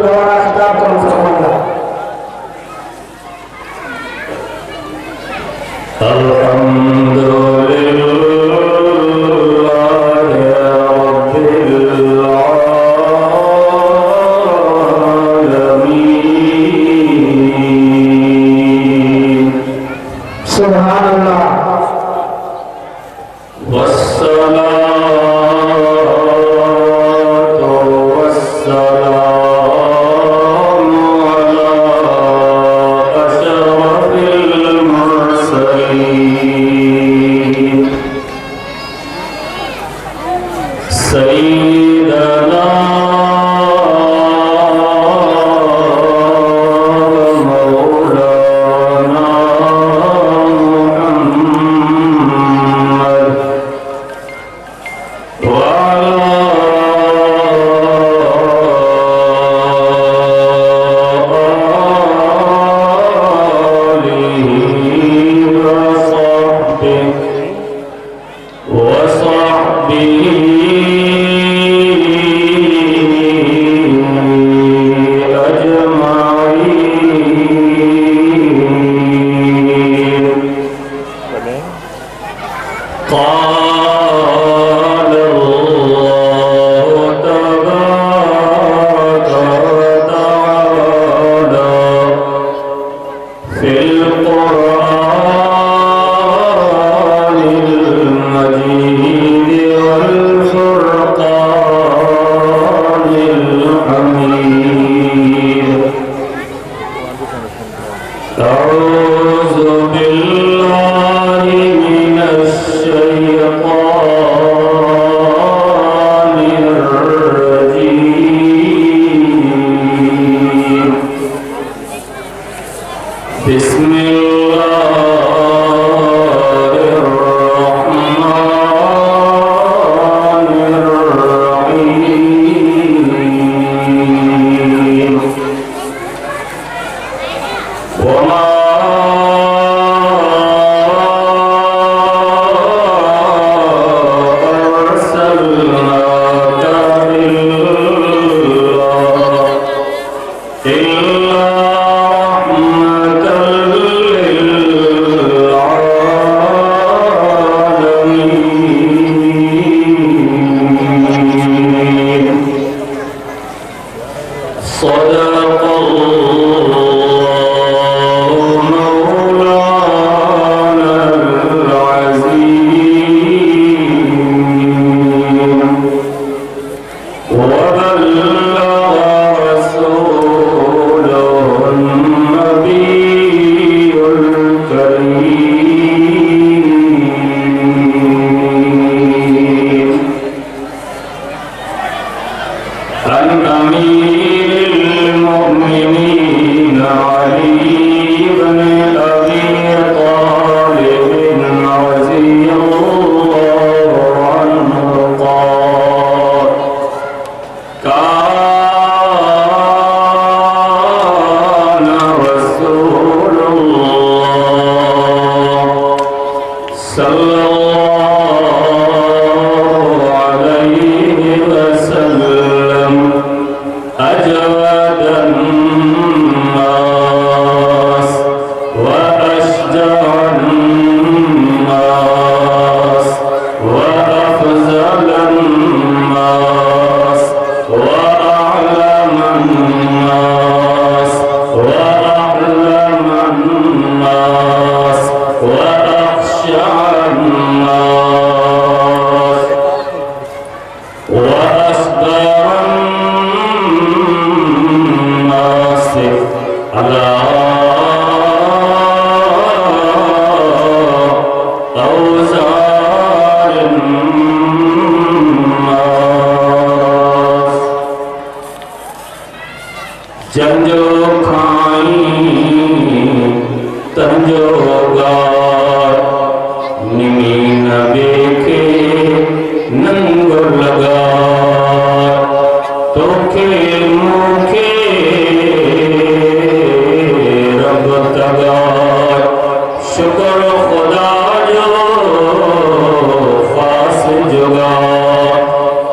दोबारा खिताब का मुफ्तमंदा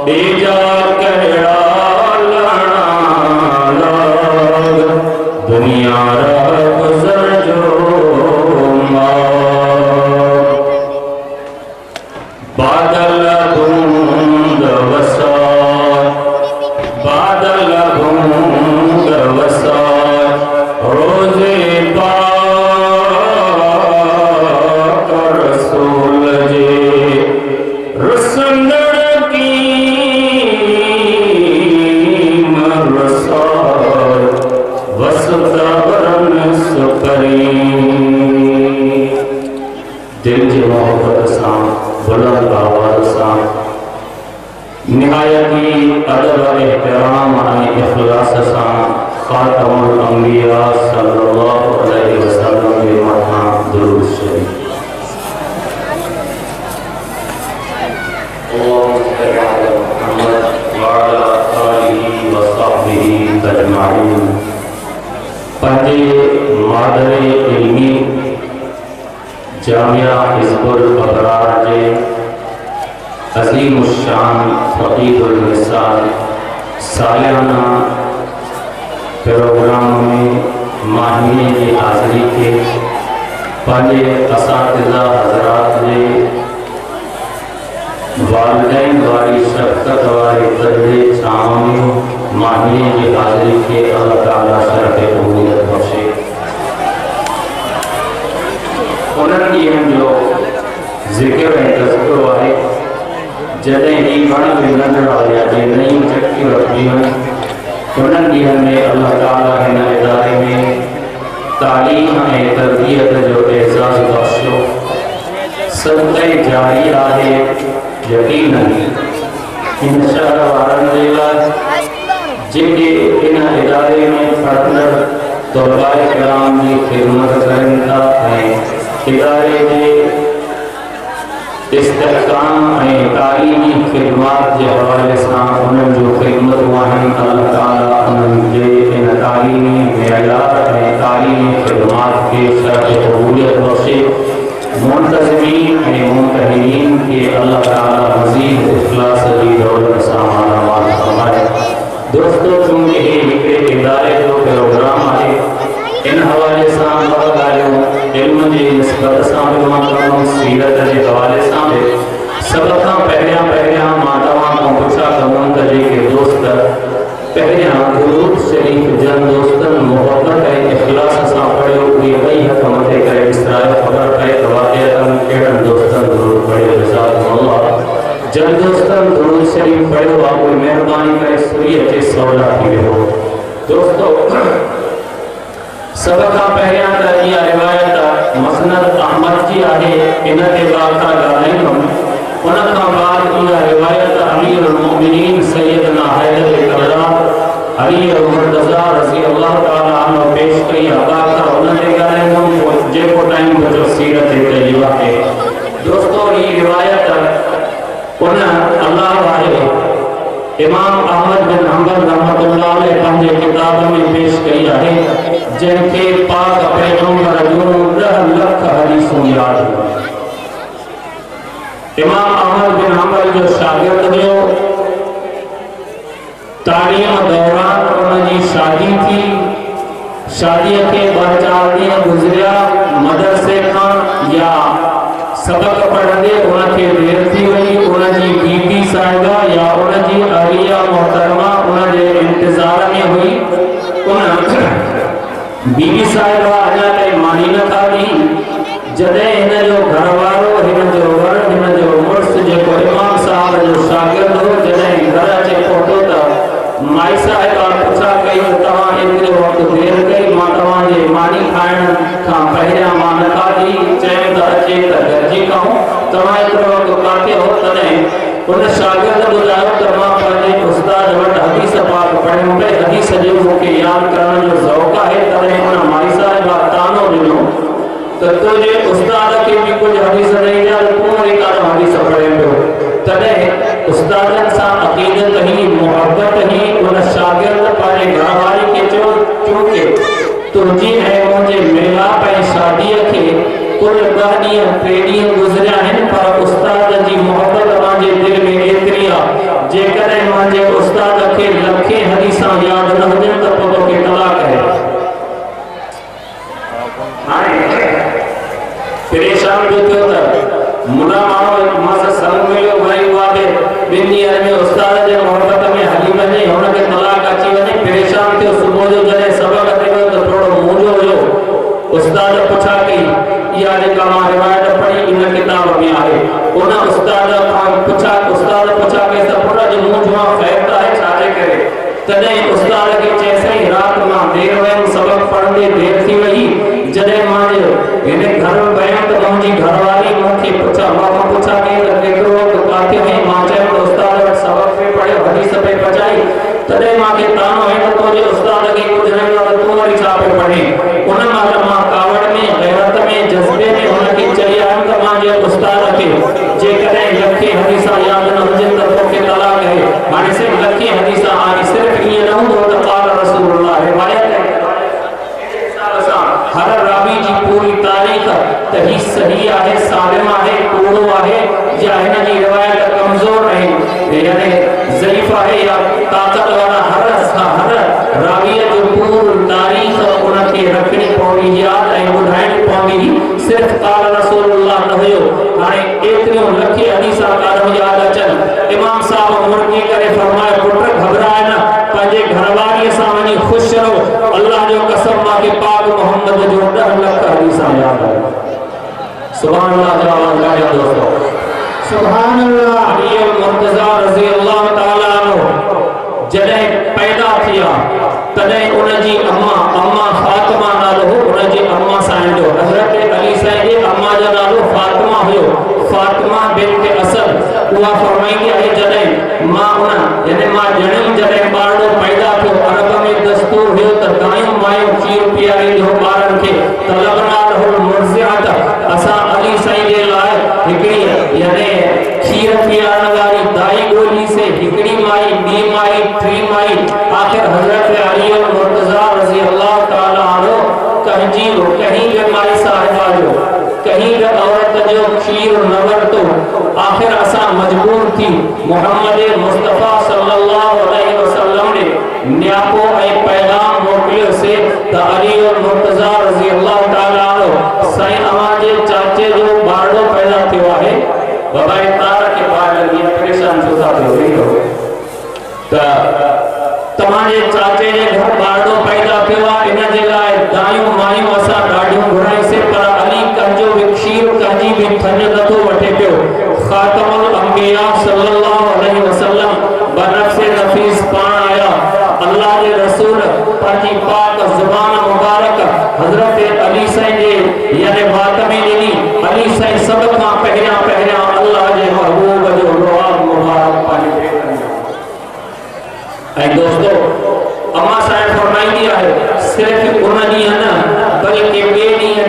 बेजा कहड़ा लड़ा दुनिया राह गुजर जो बादल बूंद वसात, बादल बूंद वसात, रोज़े पाक रसूल जे रसंदड़ की मरसात वसता बरन सुपरी दिल जी मोहब्बत सां बुलंद आवाज़ सां निहायत ही अदब एहतराम ऐं इख़लास सां ख़ातमुल अंबिया सल्लल्लाहु अलैहि वसल्लम जे मथां दुरूद शरीफ़। पंहिंजे मादरे इल्मी जामिया हिज़्बुल अबरार जे अज़ीम शान फ़क़ीहुल मिसाल सालियाना प्रोग्राम में माहिने की हाज़िरी के पंहिंजे असातिज़ा हज़रात जे वालिदैन वारी शफ़क़त वारी तर्बे छांव में माहिने की हाज़िरी के अल्लाह ताला शरफ़ क़बूलियत बख़्शे। उन्हनि ॾींहंनि जो ज़िक्र ऐं तज़किरो आहे जॾहिं ही वण में नज़र आया जे नयूं चक्कियूं रखियूं उन्हनि ॾींहंनि में अल्लाह ताला हिन इदारे में तालीम ऐं तरबियत जो एज़ाज़ बख़्शियो। सदक़े जारी आहे यकीनन इन शहर वारनि जे लाइ जेके इन इदारे में पढ़ंदड़ तौलाए कलाम जी ख़िदमत कनि था ऐं इदारे जे इस्तेहकाम ऐं तालीमी ख़िदमात जे हवाले सां उन्हनि जो ख़िदमतूं आहिनि। अल्लाह ताला उन्हनि जे इन तालीमी मयार ऐं तालीमी ख़िदमात खे शरफ़ क़बूलियत बख़्शे। मुंतज़िमीन ऐं मुंतहिनीन के अल्लाह ताला मज़ीद इख़लास जी दौलत सां मालामाल फरमाए। दोस्तों, चूंकि ही हिकिड़े इदारे जो प्रोग्राम आहे इन हवाले सां ॿ ॻाल्हियूं इल्म जी निस्बत सां बि मां कंदुमि, सीरत जे हवाले सां बि। सभ खां पहिरियां मां तव्हां खां पुछा कंदुमि त जेके दोस्त पहिरियां दुरूद शरीफ़ जन दोस्तनि मोहब्बत ऐं इख़लास सां पढ़ियो उहे ॿई हथ मथे करे विसरायो, ख़बर पए त वाक़िअतन कहिड़नि दोस्तनि दुरूद पढ़ियो। जज़ाकुमुल्लाह। जन दोस्तनि दुरूद शरीफ़ पढ़ियो आहे उहे महिरबानी करे सुरीअ ते सवला थी वियो। दोस्तों, सब खां पहिरियां त इहा रिवायत मसनद अहमद जी आहे, इन ते वाक़ा ॻाल्हाईंदुमि। उन खां बाद इहा रिवायत अमीरुल मोमिनीन सैयदना हैदर कररार अली मुर्तज़ा रज़ी अल्लाह ताला अन्हु पेश कई वाक़ा उन ते ॻाल्हाईंदुमि। जेको टाइम बचो सीरत तय्यबा ते। दोस्तों, ही रिवायत उन अल्लाह वारे इमाम अहमद बिन हंबल रहमतुल्लाह अलैह पंहिंजे किताब में पेश कई आहे, जंहिंखे पाक पैगंबर जूं 10 लख हदीसूं यादि हुयूं। इमाम अहमद बिन हंबल जो शागिर्द हुयो। तालीम दौरान उनजी शादी थी। शादीअ खे 2-4 ॾींहं गुज़रिया मदरसे खां या सबक पढ़ंदे उनखे देर थी वई। उनजी बीबी साहिबा या उनजी अहलिया मोहतरमा उनजे इंतज़ार में हुई। उन बीबी साहिबा अञा ताईं मानी न खाधी। जॾहिं हिन जो घरवारो, हिन जो वर, हिन जो मुड़ुसु जेको इमाम साहब जो शागिर्द हो, जॾहिं घर अचे पहुतो त माई साहिबा पुछा कई त तव्हां एतिरो वक़्तु देर कई, मां तव्हांजे मानी खाइण खां पहिरियां मां न खाधी। चयूं त अचे त गॾिजी खाऊं, तव्हां एतिरो वक़्तु काथे हो? तॾहिं उन शागिर्द ॿुधायो त मां पंहिंजे उस्ताद वटि हदीस पाक पढ़ियो पई, हदीस जो मूंखे यादि करण जो ज़ौक़ आहे। तॾहिं उन माई साहिबा तानो ॾिनो त तुंहिंजे उस्ताद खे बि कुझु हदीस न ईंदी आहे, तूं वरी काॾो हदीस पढ़े पियो। तॾहिं उस्तादनि सां अक़ीदत ही, मोहब्बत ही उन शागिर्द पंहिंजे घरवारी खे चयो, चूंकि तुंहिंजी ऐं मुंहिंजे मिलाप ऐं शादीअ खे कुल 2 ॾींहं 3 ॾींहं गुज़रिया आहिनि, पर उस्ताद जी मोहब्बत मुंहिंजे दिलि में एतिरी आहे, जेकॾहिं मुंहिंजे उस्ताद खे लखे हदीसां यादि न हुजनि त पोइ तोखे तलाक आहे। परेशान जो थियो त मुला मानो मासा संग मिलियो भाई वाबे बिनी में उस्ताद जे मोहब्बत में हली वने हुन के तलाक अची वने परेशान थियो सुबह जो जने सबक देयो तो थोड़ो मूंझो हुयो उस्ताद पुछा कई या जेका मां रिवायत पढ़ी इन किताब में आहे उन उस्ताद खां पुछा के सपुरा जो मूंझो फ़ायदा है छाजे करे तदे उस्ताद के चैसई रात मां देर वयम सबक पढ़ने देर थी वही जदे मां इने घर में बयान तो मुंजी घरवाली मुखे पूछा के केकरो तो काथे है मां चए उस्ताद सबक पे पढ़े हदीस पे पचाई तदे मां के तानो है तो जे उस्ताद के कुछ नहीं और तू वरी छा पे पढ़े उन मां कावड़ में गैरत में जज्बे में उनके चलिया तो मां जे उस्ताद के जे करे लखे हदीसा याद न हुजे तो के तलाक है माने से लखे हदीसा आनी सिर्फ ये न हो तो क़ाल रसूलुल्लाह रिवायत है हर रावी जी पूरी तारीख तही सही आहे सालिमा है कोड़ो आहे या हिन जी रिवायत कमजोर है यानी ज़ईफ है या ताकत वाला हर रावी जो पूरी तारीख उनके रखनी पौंदी याद है बुधाइणी पौंदी सिर्फ क़ाल रसूलुल्लाह न हुयो हाने एतिरो लखे हदीसा कान याद अचन इमाम साहब मुर्गी करे फरमाए पुट घबराए न पंजे घरवारी सा वनी खुश रहो अल्लाह जो कसम मां के पाक मोहम्मद जो 10 लाख हदीसा याद है सुभान अल्लाह जवाब गाया दोस्तों सुभान अल्लाह अली मुर्तजा रजी अल्लाह ताला अन्हु जदे पैदा थिया तदे उनजी अम्मा फातिमा नालो उनजी अम्मा साईं जो हजरत अली साईं जे अम्मा जो नालो फातिमा हुयो फातिमा बिनत असद उहा फरमाईंदी आहे जदे मां उन यानी मां जन्म जदे बारडो पैदा थियो अरब में दस्तूर हुयो त गायूं मायूं खीर पियारी जो बारन के तलबना रहल मुर्जियात असा अली साईं जे लाए हिकड़ी यानी खीर पियारण वाली दाई गोली से हिकड़ी माई बी माई त्री माई आखिर हजरत अली मुर्तजा रजी अल्लाह ताला अन्हु कहीं के माई साहिबा जो कहीं के औरत जो खीर न वरतो आखिर असा मजबूर थी मोहम्मद मुस्तफा सल्लल्लाहु अलैहि वसल्लम ने न्यापो ए पैगाम मोकलियो से त अली और मुर्तजा रजी अल्लाह ताला अन्हु साईं अमा जे चाचे जो बारडो पैदा थियो आहे बाबा तारा के बाद लगी परेशान छुता थियो त तमारे चाचे जे घर बारडो पैदा थियो इन जे लाए दायूं मायूं असा ॾाढियूं घुराई से पर अली कंजो खीर कंजी भी थन नथो वठे पियो खातमुल अंबिया सल्लल्लाहु अलैहि वसल्लम बनफ्से नफीस पाण आया अल्लाह के रसूल पंहिंजी पाक ज़ुबान मुबारक हजरत अली साईं जे यानी बात में ॾिनी अली साईं सब खां पहिरियां अल्लाह जे महबूब जो रुआब मुबारक पाणी ऐ दोस्तों अम्मा साहब फरमाईंदी आहे सिर्फ उन ॾींहुं न बल्कि ॿिए ॾींहुं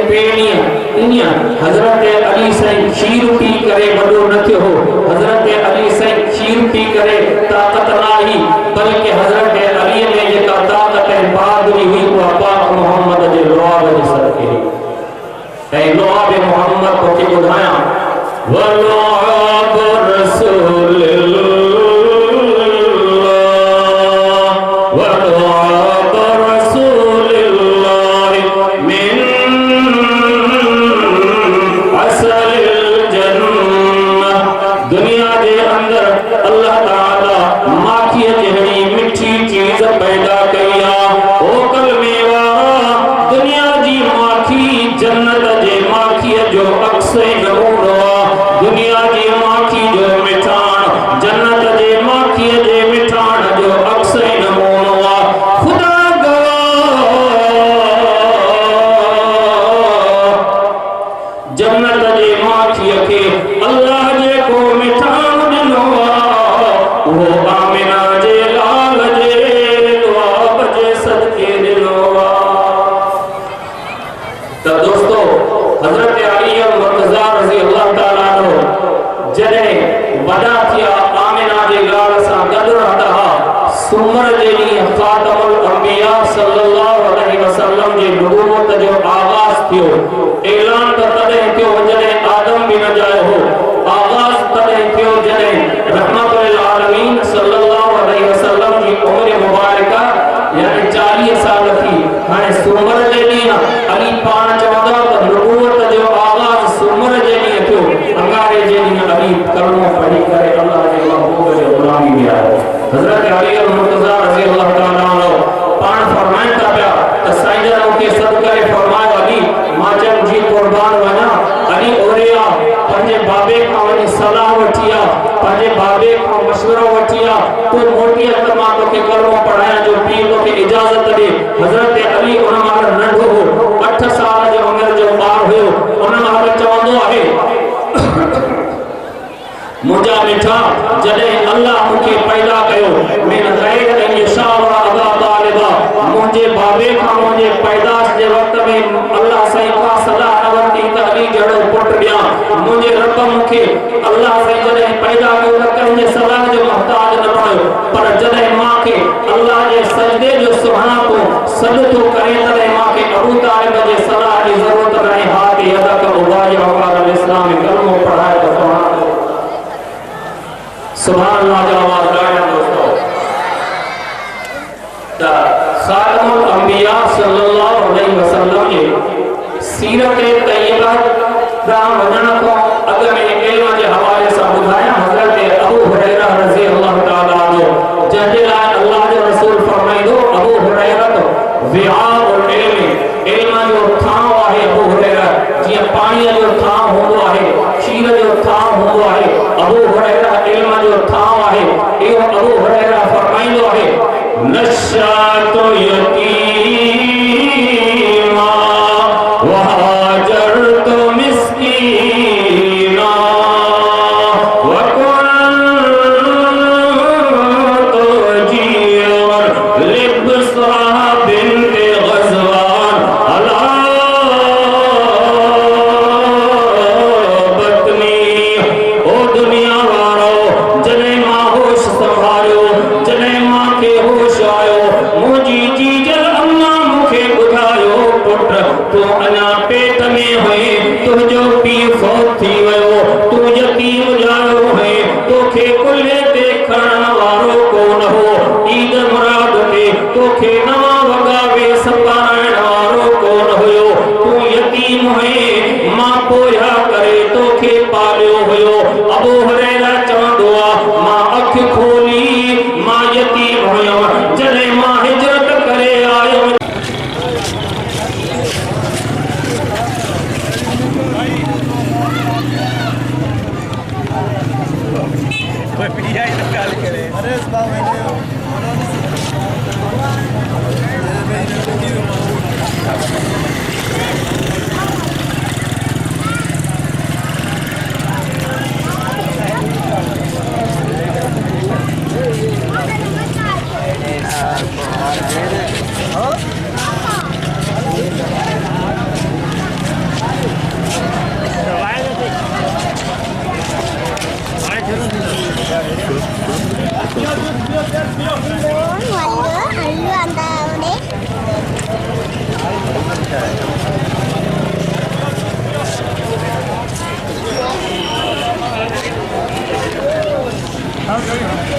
हजरत अली साईं खीर पी करे वॾो न थियो हो हजरत अली साईं खीर पी करे ताकत न आई बल्कि हजरत अली में जेका ताकत ऐं बहादुरी हुई उहा पाक मोहम्मद जे लुआब जे सदके ऐं लुआब मोहम्मद तोखे ॿुधायां वलुआब रसूलुल्लाह ऐलान तो तदे थियो जने आदम भी न जायो हो आगाज तदे थियो जने रहमतुल आलमीन सल्लल्लाहु अलैहि वसल्लम की उम्र मुबारका यानी 40 साल थी हाने सुमर जे ॾींहुं अली पाण चवंदा त नबूवत जो आगाज सुमर अल्लाह ताला नो पाण फरमाइन था पिया त साईं जन के सदके फरमायो अली मां जन जी कुर्बान वना अली ओरिया पंजे बाबे का वनी सलाह वठिया पंजे बाबे का मशवरो वठिया तो मोटी अतमा तो के कलमो पढ़ाया जो पीर तो के इजाजत दे हजरत अली उन मार नंढो हो 8 साल जो उम्र जो बार हुयो उन मार चवंदो आहे मुझा मिठा जने अल्लाह मुके पैदा कयो मिन गैर अन यशा व अबा तालिबा मुझे बाबे का मुझे पैदाश के वक्त में अल्लाह सही का सलाह नवती तली जड़ो पुट दिया मुझे रब मुके अल्लाह सही जने पैदा कयो त कंहिंजे सलाह जो मोहताज न बणो पर जने मां के अल्लाह जे सजदे जो सुभाणे को सजदो करे तने मां के अबू तालिब जे सलाह की जरूरत नहीं हाथ यदा का उबाज वकार इस्लाम कलमो पढ़ाए तो सुभान अल्लाह जो आवाज गाया दोस्तों द खातमुल अंबिया सल्लल्लाहु अलैहि वसल्लम के सीरत तैयबा दा वजन को अगर में इल्म के हवाले से बुधाया हजरत अबू हुरैरा रजी अल्लाह ताला अन्हु जंहिंजे लाइ अल्लाह जो रसूल फरमाइंदो अबू हुरैरा तो विआउल इल्म जो थाव आहे अबू हुरैरा जीअं पाणी जो थाव हूंदो आहे खीर जो थाव हूंदो आहे अबू हुरैरा इल्म जो थाव आहे इहो अबू हुरैरा फरमाइंदो आहे नशातो यतीमा व हाजरतो मिस्कीना व कुनतो जीवर लिबसरा बिन्ते गज़वान अला बतनी ओ दुनिया वारो जने मां होश संभालियो जने मां के होश आयो मुझी जीजल अम्मा मुखे बुधायो पुट तू अना पेट में हुई तुझो पी फौत थी वयो तू यतीम जायो है तोखे कुल्हे देखण वारो कोन हो ईद मुराद ते तोखे नवा वगा वेस पारायण वारो कोन हुयो तू यतीम है मां पोया करे तोखे पालियो हुयो अबू हुरैरा चवंदो आ मां अख खोली मां यतीम हुयो जने मां हिजरत करे आयो Okay.